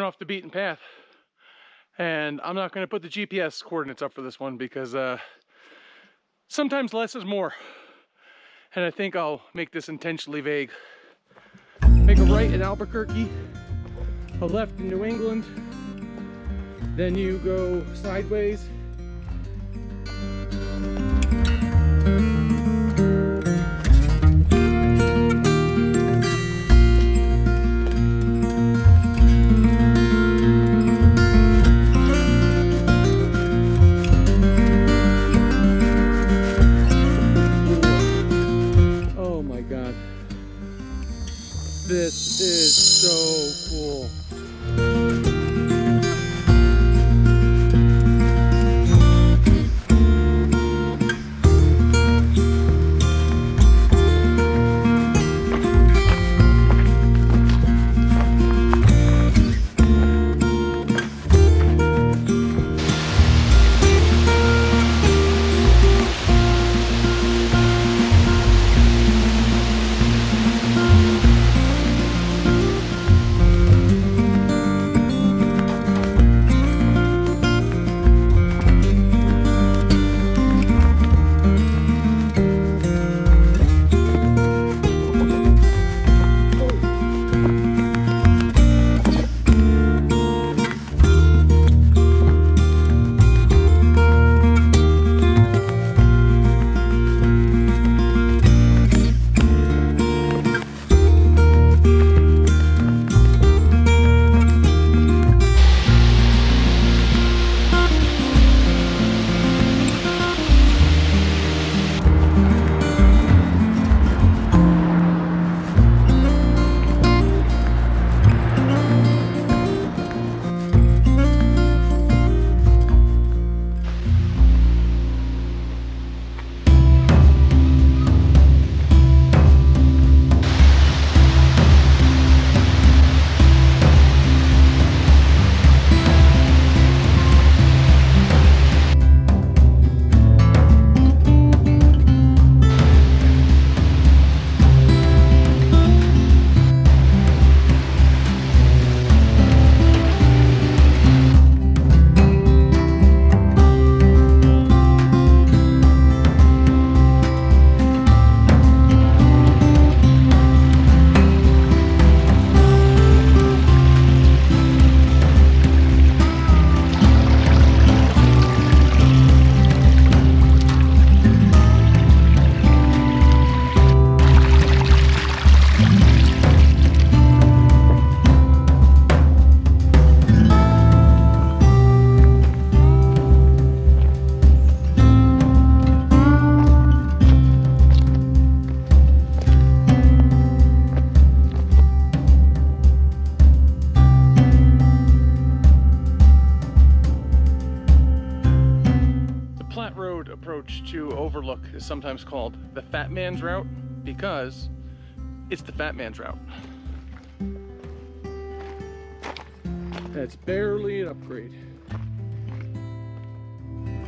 off the beaten path. And I'm not going to put the GPS coordinates up for this one because sometimes less is more. And I think I'll make this intentionally vague. Make a right in Albuquerque, a left in New England, then you go sideways. Oh my God. This is so cool. Approach to Overlook is sometimes called the Fat Man's Route because it's the Fat Man's Route. That's barely an upgrade.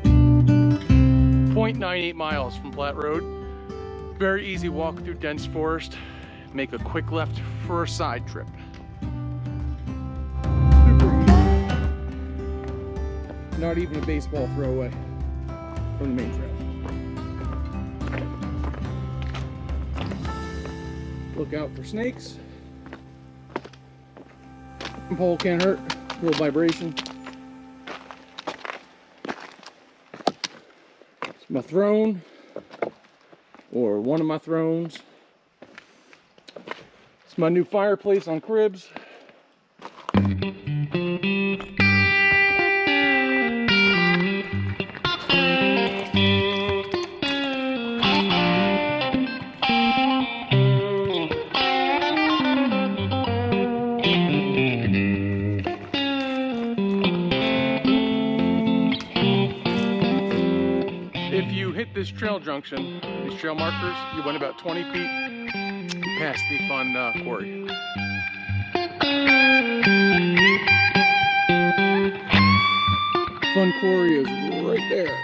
0.98 miles from Platte Road. Very easy walk through dense forest. Make a quick left for a side trip. Not even a baseball throwaway from the main trail. Look out for snakes. Pole can't hurt. A little vibration. It's my throne, or one of my thrones. It's my new fireplace on Cribs. This trail junction, these trail markers, you went about 20 feet past the fun quarry. Fun quarry is right there.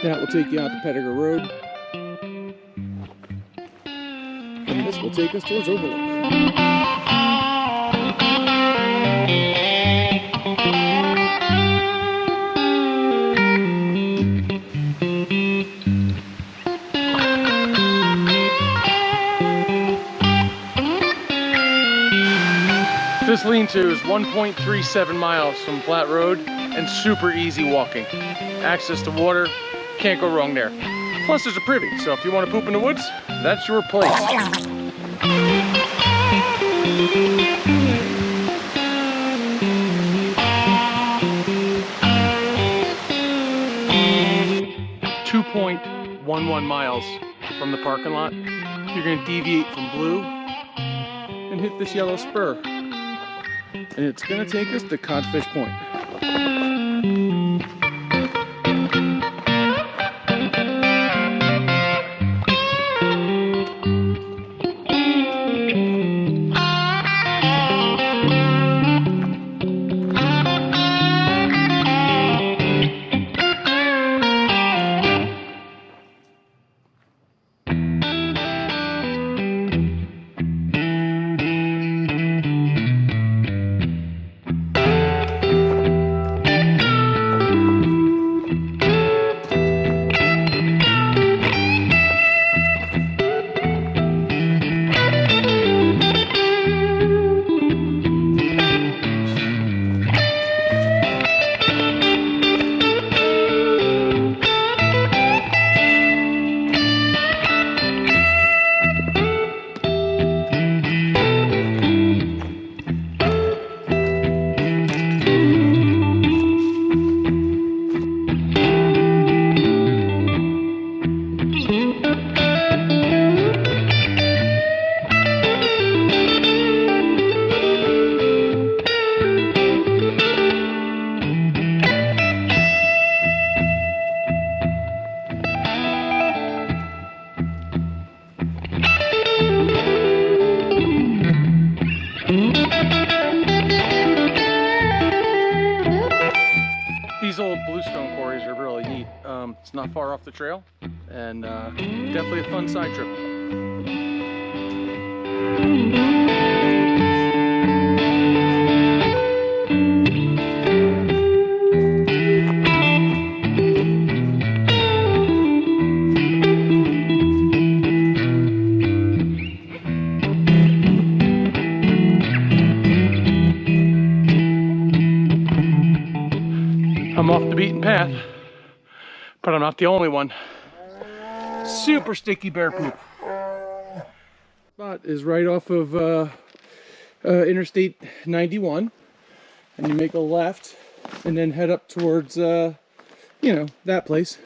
That will take you out to Pettigrew Road. And this will take us towards Overlook. This lean-to is 1.37 miles from Platte Road and super easy walking. Access to water, can't go wrong there. Plus there's a privy, so if you want to poop in the woods, that's your place. .11 miles from the parking lot. You're going to deviate from Blue and hit this yellow spur. And it's going to take us to Codfish Point. These old bluestone quarries are really neat. It's not far off the trail, and definitely a fun side trip. I'm off the beaten path, but I'm not the only one. Super sticky bear poop. Spot is right off of Interstate 91, and you make a left and then head up towards, you know, that place.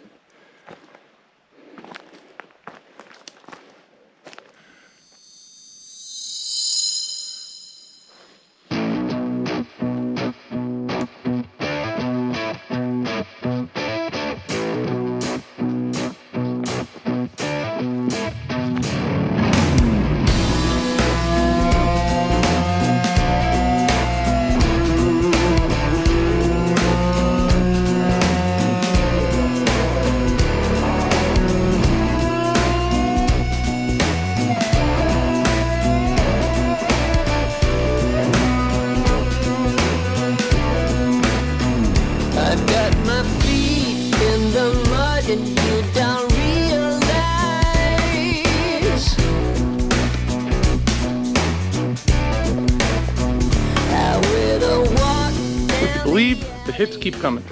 Believe the hits keep coming.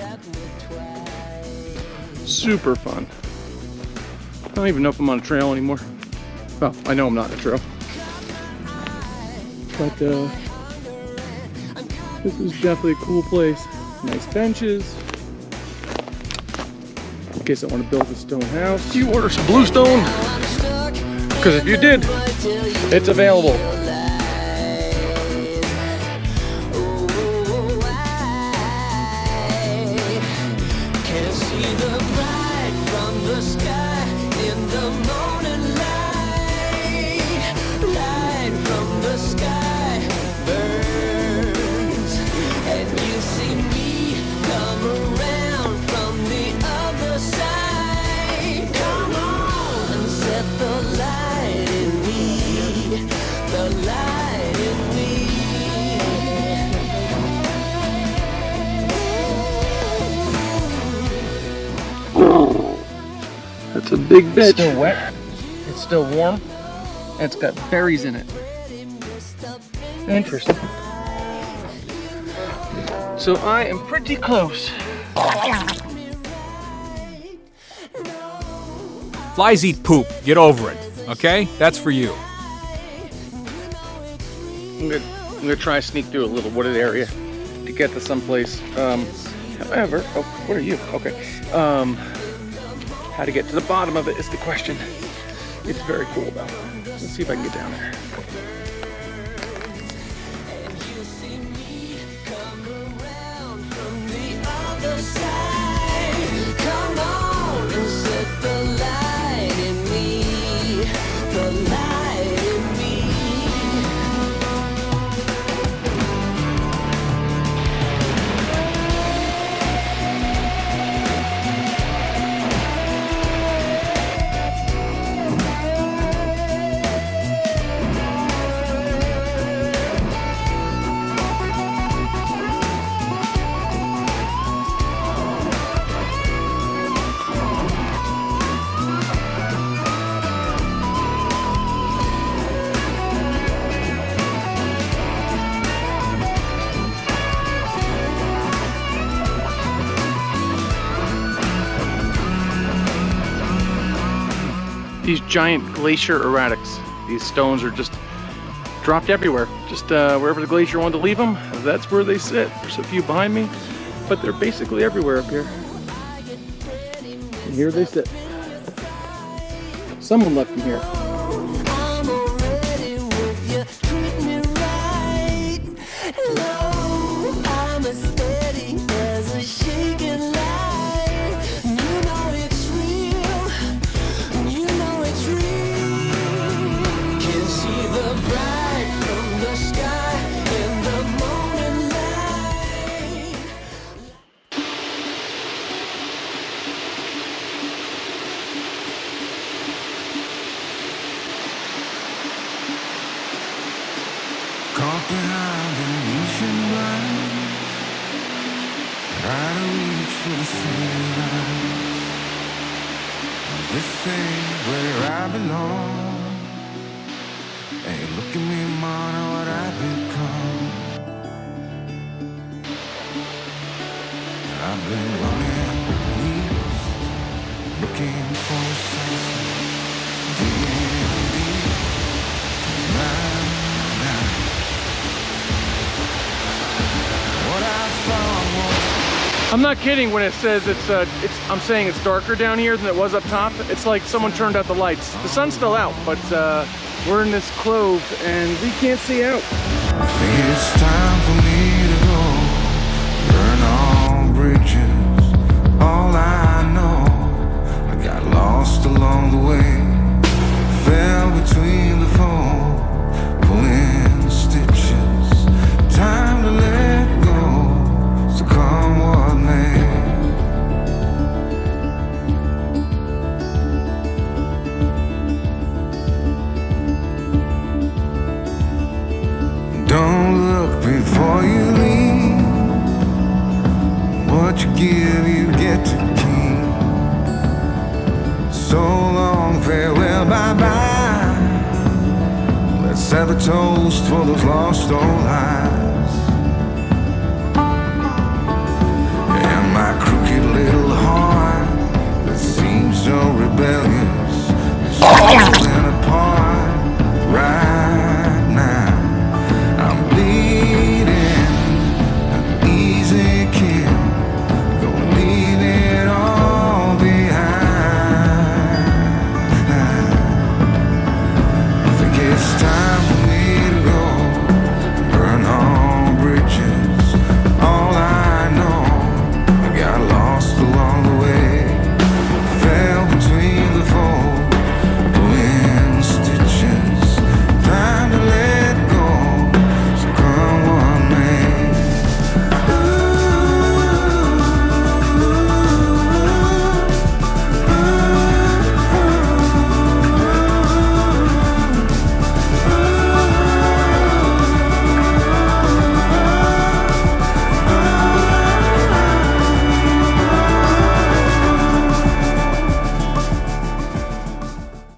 Super fun. I don't even know if I'm on a trail anymore. Well, I know I'm not on a trail. But this is definitely a cool place. Nice benches. In case I want to build a stone house. You order some bluestone? Because if you did, it's available. That's a big bitch. It's still wet, it's still warm, and it's got berries in it. Interesting. So I am pretty close. Flies eat poop. Get over it. Okay? That's for you. I'm gonna try to sneak through a little wooded area to get to someplace. However, oh, what are you? Okay. How to get to the bottom of it is the question. It's very cool though. Let's see if I can get down there. These giant glacier erratics. These stones are just dropped everywhere. Just wherever the glacier wanted to leave them, that's where they sit. There's a few behind me, but they're basically everywhere up here. And here they sit. Someone left them here. Caught behind an ocean blind, out of reach for the sunlight. This ain't where I belong. Hey, look at me, man, what I've become. I've been running east, looking for something deep, now. I'm not kidding when it says I'm saying it's darker down here than it was up top. It's like someone turned out the lights. The sun's still out, but we're in this clove and we can't see out. I think it's time for me to go. Burn all bridges, all I know. I got lost along the way, fell between the foam, pulling stitches. Time to let go, so come what may. Don't look before you leave. What you give, you get to keep. So long, farewell, bye-bye. Let's have a toast for those lost old lives.